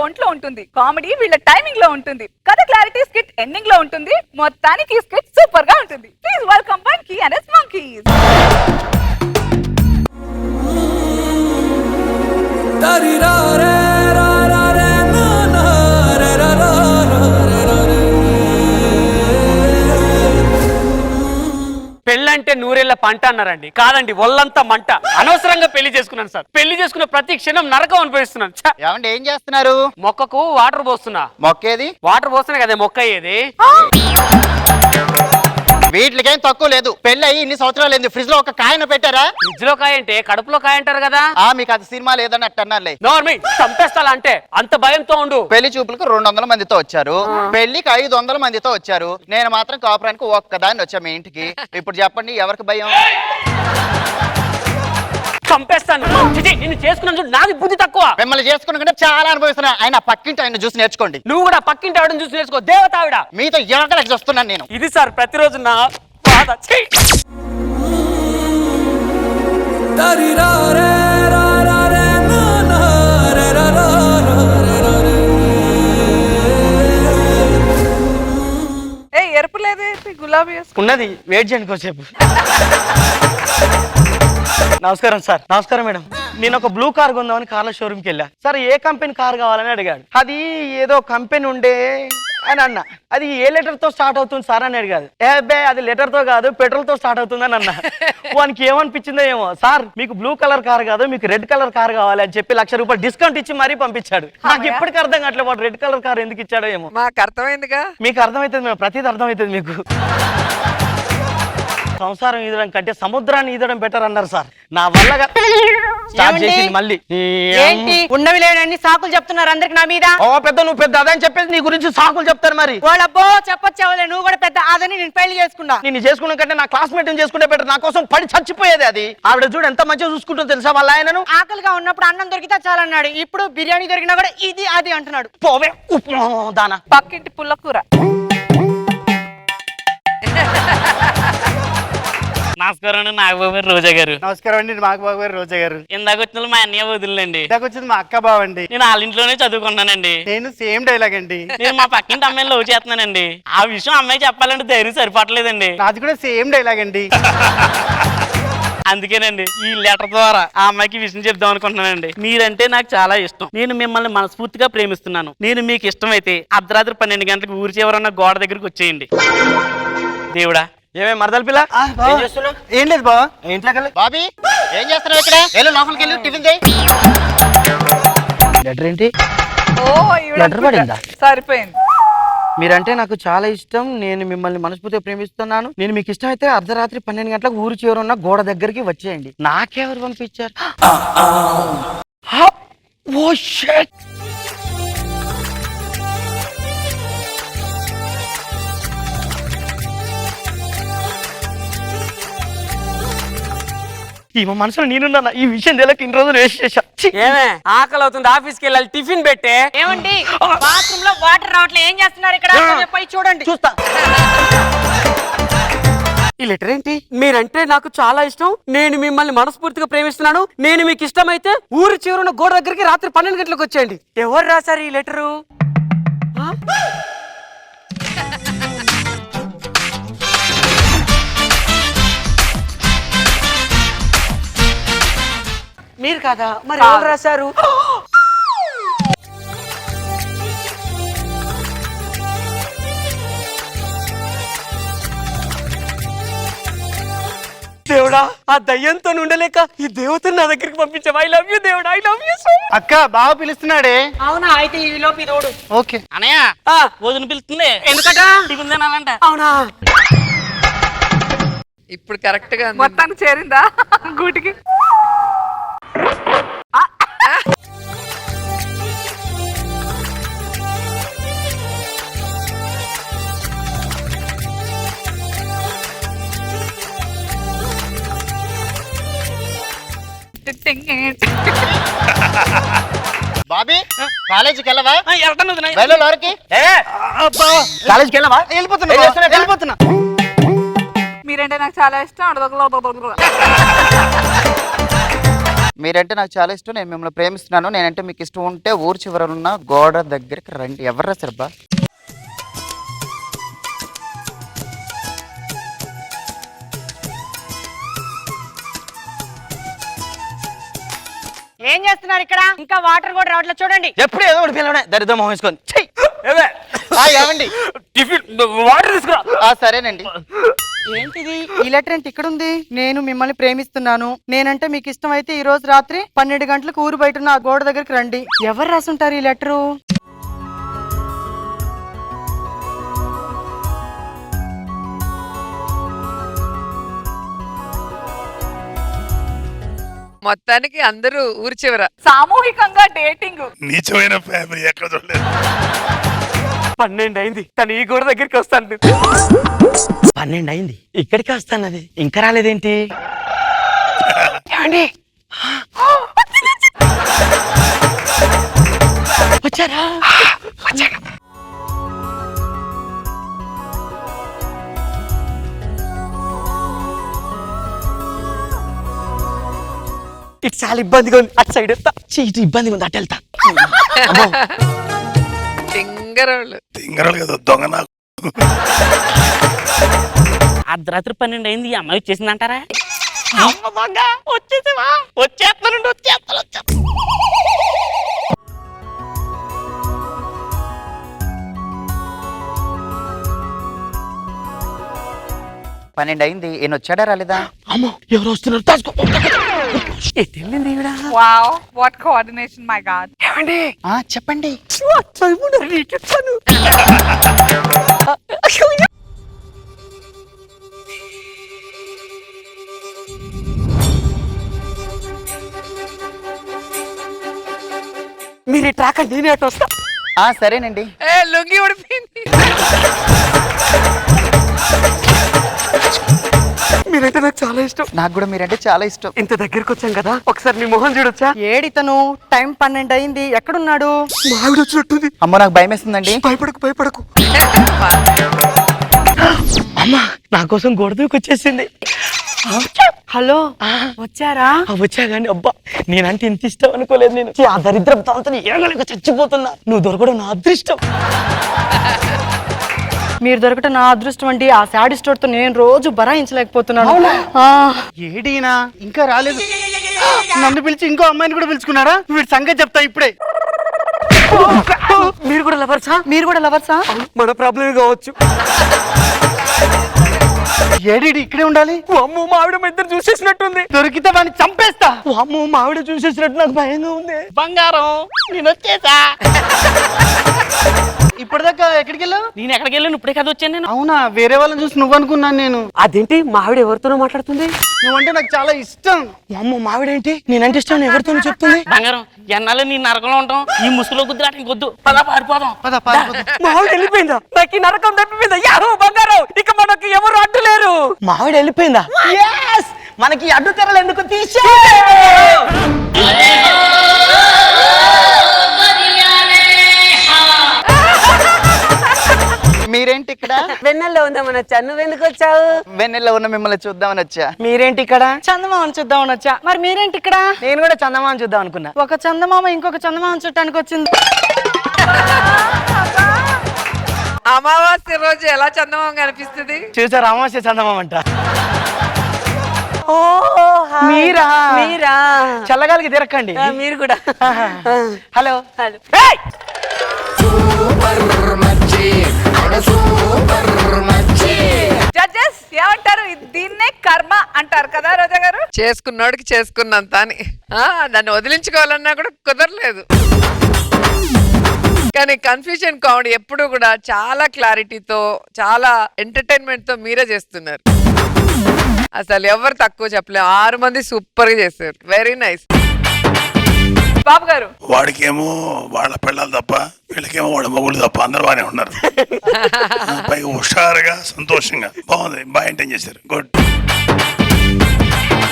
ఒంట్లో ఉంటుంది, కామెడీ వీళ్ళ టైమింగ్ లో ఉంటుంది, కథ క్లారిటీ స్కిట్ ఎండింగ్ లో ఉంటుంది, మొత్తానికి ఈ స్కిట్ సూపర్ గా ఉంటుంది. Please welcome bungee and his monkeys. పెళ్ళంటే నూరేళ్ల పంట అన్నారండి. కాదండి, ఒళ్ళంతా మంట. అనవసరంగా పెళ్లి చేసుకున్నాను సార్. పెళ్లి చేసుకున్న ప్రతి క్షణం నరకం అనుభవిస్తున్నాను. ఏమండి ఏం చేస్తున్నారు? మొక్కకు వాటర్ పోస్తున్నా. మొక్కేది? వాటర్ పోస్తున్నా కదా మొక్క అయ్యేది. వీటికేం తక్కువ లేదు. పెళ్లి అయ్యి ఇన్ని సంవత్సరాలు ఏంది, ఫ్రిడ్జ్ లో ఒక కాయన పెట్టారా? ఫ్రిడ్జ్ లో కాయ అంటే కడుపులో కాయ అంటారు కదా. మీకు అది సినిమా లేదని అట్టు అన్నారులే. నోర్మి చంపేస్తా అంటే అంత భయంతో ఉండు. పెళ్లి చూపులకు 200 మందితో వచ్చారు, పెళ్లికి 500 మందితో వచ్చారు. నేను మాత్రం కాపురానికి ఒక్కదాన్ని వచ్చా మీ ఇంటికి. ఇప్పుడు చెప్పండి ఎవరికి భయం? చంపేస్తాను. నిన్ను చేసుకున్నాను, నాది బుద్ధి తక్కువ. మిమ్మల్ని చేసుకున్న కంటే చాలా అనుభవిస్తున్నా. ఆయన పక్కింటి ఆయన చూసి నేర్చుకోండి. నువ్వు కూడా పక్కింటి ఆవిడని చూసి నేర్చుకో. దేవత ఆవిడ. మీతో ఎగలకి వస్తున్నాను నేను. ఇది సార్ ప్రతిరోజు నా బాధ. ఏ ఎరుపు లేదే, గులాబీ ఉన్నది. వెయిట్ చేయండి కొంచెంసేపు. నమస్కారం సార్. నమస్కారం మేడం. నేను ఒక బ్లూ కార్ కొందామని కార్ల షోరూమ్కి వెళ్ళా. సార్ ఏ కంపెనీ కార్ కావాలని అడిగాడు. అది ఏదో కంపెనీ ఉండే అని అన్న. అది ఏ లెటర్ తో స్టార్ట్ అవుతుంది సార్ అని అడిగాడు. అది లెటర్ తో కాదు, పెట్రోల్ తో స్టార్ట్ అవుతుంది అని అన్న. వానికి ఏమనిపించిందో ఏమో, సార్ మీకు బ్లూ కలర్ కార్ కాదు, మీకు రెడ్ కలర్ కార్ కావాలి అని చెప్పి ₹1,00,000 డిస్కౌంట్ ఇచ్చి మరీ పంపించాడు. నాకు ఇప్పటికీ అర్థం కావట్లేదు వాడు రెడ్ కలర్ కార్ ఎందుకు ఇచ్చాడో ఏమో. మాకు అర్థమైందిగా. మీకు అర్థమవుతుంది మేడం, ప్రతిదీ అర్థమవుతుంది మీకు. సంసారం ఈదడం కంటే సముద్రాన్ని ఈదడం బెటర్ అన్నారు సార్. నా వల్ల స్టార్ట్ చేసింది మళ్ళీ. ఏంటి ఉన్నవి లేని సాకులు చెప్తున్నారు అందరికి నా మీద? ఓ పెద్ద నువ్వు పెద్ద అదని చెప్పేసి నీ గురించి సాకులు చెప్తారు మరి. వాళ్ళబ్బో చెప్పొచ్చావులే, నువ్వు కూడా పెద్ద అదని నేను పెళ్లి చేసుకున్నా. నేను చేసుకున్న కంటే నా క్లాస్మేట్ చేసుకుంటే బెటర్. నా కోసం పడి చచ్చిపోయేది అది. ఆవిడ చూడు ఎంత మంచిగా చూసుకుంటుందో తెలుసా వాళ్ళ ఆయనను. ఆకలిగా ఉన్నప్పుడు అన్నం దొరికితే చాలన్నాడు, ఇప్పుడు బిర్యానీ దొరికినా కూడా ఇది అది అంటున్నాడు. పోవే దానా. పక్కింటి పుల్లకూర. నమస్కారం అండి, నాగబాబు గారు, రోజా గారు. నమస్కారం అండి, నాగబాబు గారు, రోజా గారు. ఇందాక వచ్చిన మా అన్నయ్య వదిలేండి. ఇందాక వచ్చింది మా అక్క బావ అండి. నేను వాళ్ళ ఇంట్లోనే చదువుకున్నానండి. నేను సేమ్ డైలాగ్ అండి. నేను మా పక్కింటి అమ్మాయిని లవ్ చేస్తున్నానండి. ఆ విషయం అమ్మాయి చెప్పాలంటే ధైర్యం సరిపడలేదండి. నాది కూడా సేమ్ డైలాగ్ అండి. అందుకేనండి ఈ లెటర్ ద్వారా ఆ అమ్మాయికి విషయం చెప్దాం అనుకుంటున్నానండి. మీరంటే నాకు చాలా ఇష్టం. నేను మిమ్మల్ని మనస్ఫూర్తిగా ప్రేమిస్తున్నాను. నేను మీకు ఇష్టమైతే అర్ధరాత్రి 12 గంటలకు ఊరి చివరన్న గోడ దగ్గరికి వచ్చేయండి. దేవుడా. ఏమే మరదల పిల్ల, ఏం లేదు బావ ఇంట్లోకి. బాబీ ఏం చేస్తున్నావు ఇక్కడ? వెళ్ళు లోపలికి వెళ్ళి టిఫిన్ చేయి. లెటర్ ఏంటి? లెటర్ పడిందా? సరిపోయింది. మీరంటే నాకు చాలా ఇష్టం. నేను మిమ్మల్ని మనస్ఫూర్తిగా ప్రేమిస్తున్నాను. నేను మీకు ఇష్టం అయితే అర్ధరాత్రి 12 గంటలకు ఊరు చివరున్న గోడ దగ్గరికి వచ్చేయండి. నాకెవరు పంపించారు? Oh shit. ఈ మనసులో నేనున్నా. ఈ విషయం తెలియక ఇన్ని రోజులు వేస్ట్ చేశా. ఏమే ఆకలి అవుతుంది, ఆఫీస్కి వెళ్ళాలి, టిఫిన్ పెట్టే. ఏమండి బాత్రూమ్ లో వాటర్ రావట్లేదు, ఏం చేస్తున్నారు ఇక్కడ? పోయి చూడండి. చూస్తా. ఈ లెటర్ ఏంటి? మీరంటే నాకు చాలా ఇష్టం. నేను మిమ్మల్ని మనస్ఫూర్తిగా ప్రేమిస్తున్నాను. నేను మీకు ఇష్టమైతే ఊరి చివరున్న గోడ దగ్గరికి రాత్రి 12 గంటలకు వచ్చేయండి. ఎవరు రాశారు ఈ లెటరు? మీరు కదా, మరి ఎవరు రాశారు? దేవుడా, ఆ దయ్యంతో ఉండలేక ఈ దేవతను నా దగ్గరికి పంపించావు. ఐ లవ్ యూ దేవుడా, I love you so much. అక్క బావ పిలుస్తున్నాడే. అవునా, అయితే ఈ లోపు తోడు. ఓకే అనయ్య వదిన పిలుస్తుంది. ఎందుకట? టిఫిన్ తినాలంట. అవునా? ఇప్పుడు కరెక్ట్ గా మొత్తానికి చేరిందా గూటికి? బాబీ కాలేజీకి వెళ్ళవా? వెళ్తాను. లోరికి కాలేజ్కి వెళ్ళవా? వెళ్ళిపోతున్నా. మీరంటే నాకు చాలా ఇష్టం. మీరంటే నాకు చాలా ఇష్టం, నేను మిమ్మల్ని ప్రేమిస్తున్నాను. నేనంటే మీకు ఇష్టం ఉంటే ఊరు చివర ఉన్న గోడ దగ్గరికి రండి. ఎవరు రాశారబ్బా? ఏం చేస్తున్నారు ఇక్కడ? ఇంకా వాటర్ కూడా రావట్లేదు చూడండి. ఎప్పుడు ఏదో ఒకటి పిల్లవడే దరిద్రం మొహం వేసుకొని ఛీ! ఏమండి? వాటర్ తీసుకురా. సరేనండి. ఏంటిది ఈ లెటర్ ఏంటి ఇక్కడ ఉంది? నేను మిమ్మల్ని ప్రేమిస్తున్నాను, నేనంటే మీకు ఇష్టం అయితే ఈ రోజు రాత్రి 12 గంటలకు ఊరు బయట ఉన్న ఆ గోడ దగ్గరికి రండి. ఎవరు రాసుంటారు ఈ లెటరు? మొత్తానికి అందరూ ఊరి చివర సామూహికంగా డేటింగ్. నీచమైన ఫ్యామిలీ ఎక్కడ చూడలేదు. 12 అయింది, తను ఈ గోడ దగ్గరికి వస్తాను. 12 అయింది, ఇక్కడికి వస్తానది ఇంకా రాలేదేంటి? ఏమండి? వచ్చారా? వచ్చాక ఇటు చాలా ఇబ్బందిగా ఉంది, అటు సైడ్ వెళ్తా. ఇటు ఇబ్బందిగా ఉంది, అటు వెళ్తా. తింగరోళ్ళు. తింగరలు కదా దొంగ నాకు. అర్ధరాత్రి 12 అయింది, ఈ అమ్మాయి వచ్చేసిందంటారా? వచ్చేసావా? వచ్చేస్తానండి, వచ్చేస్తాను. 12 అయింది. ఈయన వచ్చాడా రాలేదా? అమ్మో ఎవరు వస్తున్నారు? దాచుకో. ఎటు వెళ్ళింది ఈవిడ? Wow, what coordination, my God. చెప్పండి. మీరు ట్రాక్ అంటే నేను అటు వస్తా. సరేనండి. లుంగి ఉడిపోయింది. మీరంటే నాకు చాలా ఇష్టం. నాకు కూడా మీరంటే చాలా ఇష్టం. ఇంత దగ్గరికి వచ్చాం కదా, ఒకసారి మీ మొహం చూడొచ్చా? ఏడితను? టైం 12 అయింది, ఎక్కడున్నాడు? మా ఆవిడ వచ్చినట్టుంది. అమ్మో నాకు భయం వేస్తుందండి. భయపడకు భయపడకు. అమ్మా నా కోసం గోడ దూకి వచ్చేసింది. హలో, వచ్చారా? వచ్చా కానీ అబ్బా నేనంటే ఇంత ఇష్టం అనుకోలేదు నేను. ఆ దరిద్రం తాంతో ఏగలేక చచ్చిపోతున్నా. నువ్వు దొరకడం నా అదృష్టం. మీరు దొరకటం నా అదృష్టం అండి. ఆ శాడిస్ట్ తో నేను రోజు బరాయించలేకపోతున్నాను. ఏడీనా ఇంకా రాలేదు? నన్ను పిలిచి ఇంకో అమ్మాయిని కూడా పిలుచుకున్నారా? వీడి సంగతి చెప్తా ఇప్పుడే. మీరు కూడా లవర్సా? మీరు కూడా లవర్సా? మన ప్రాబ్లమే కావచ్చు. ఏడీ ఇక్కడే ఉండాలి. అమ్మో మా ఆవిడ మా ఇద్దరు చూసేసినట్టుంది. దొరికితే వాడిని చంపేస్తా. అమ్మో మా ఆవిడ చూసేసినట్టు నాకు భయంగా ఉంది. బంగారం, నేను వచ్చేసా. ఇప్పటిదాకా ఎక్కడికి వెళ్ళావు? నేను ఎక్కడికి వెళ్ళాను? ఇప్పుడే కదా వచ్చాను నేను. అవునా, వేరే వాళ్ళని చూసి నువ్వు అనుకున్నాను నేను. అదేంటి మా ఆవిడ ఎవరితోనో మాట్లాడుతుంది? నువ్వంటే నాకు చాలా ఇష్టం. అమ్మో మావిడేంటి నేనంటే ఇష్టం ఎవరితోనో చెప్తుంది. బంగారం, ఎన్నాళ్ళు నీ నరకంలో ఉంటాం, ఈ ముసుగులో గుద్దురాట ఇంకొద్దు. పదా పారిపోదాం. మా ఆవిడ వెళ్ళిపోయిందా? నాకు ఈ నరకం తప్పిపోయిందా? యాహూ బంగారం, ఇక మనకి ఎవరు అడ్డు లేరు. మావిడ వెళ్ళిపోయిందా? మనకి అడ్డు తెరలు ఎందుకు తీసే? మీరేంటి ఇక్కడ? వెన్నెల్లో ఉందామని వచ్చా. నువ్వెందుకు వచ్చావు? వెన్నెల్లో ఉన్న మిమ్మల్ని చూద్దామని వచ్చా. మీరేంటి ఇక్కడ? చందమామని చూద్దామని వచ్చా. మరి మీరేంటి ఇక్కడ? నేను కూడా చందమామ చూద్దాం అనుకున్నా. ఒక చందమామ ఇంకొక చందమామ చుట్టానికి వచ్చింది. అమావాస్య రోజు ఎలా చందమామ కనిపిస్తుంది? చూసారు అమావాస్య చందమామ అంట. మీరా? మీరా? చల్లగాలికి తిరక్కండి. మీరు కూడా. Hello hello. జడ్జెస్ ఏమంటారు? దీన్నే కర్మ అంటారు కదా రోజా గారు? చేసుకున్నోడికి చేసుకున్నంత అని. దాన్ని వదిలించుకోవాలన్నా కూడా కుదరలేదు. కానీ కన్ఫ్యూజన్ కామెడీ ఎప్పుడు కూడా చాలా క్లారిటీతో, చాలా ఎంటర్టైన్మెంట్ తో మీరే చేస్తున్నారు. అసలు ఎవరు తక్కువ చెప్పలేము. 6 మంది సూపర్ గా చేశారు. Very nice. బాబు గారు, వాడికేమో వాళ్ళ పిల్లలు తప్ప, వీళ్ళకేమో వాళ్ళ మొగుళ్ళు తప్ప అందరు బాగానే ఉన్నారు. పైగా హుషారుగా సంతోషంగా బాగుంది. బాగా ఎంటైన్ చేశారు. గుడ్.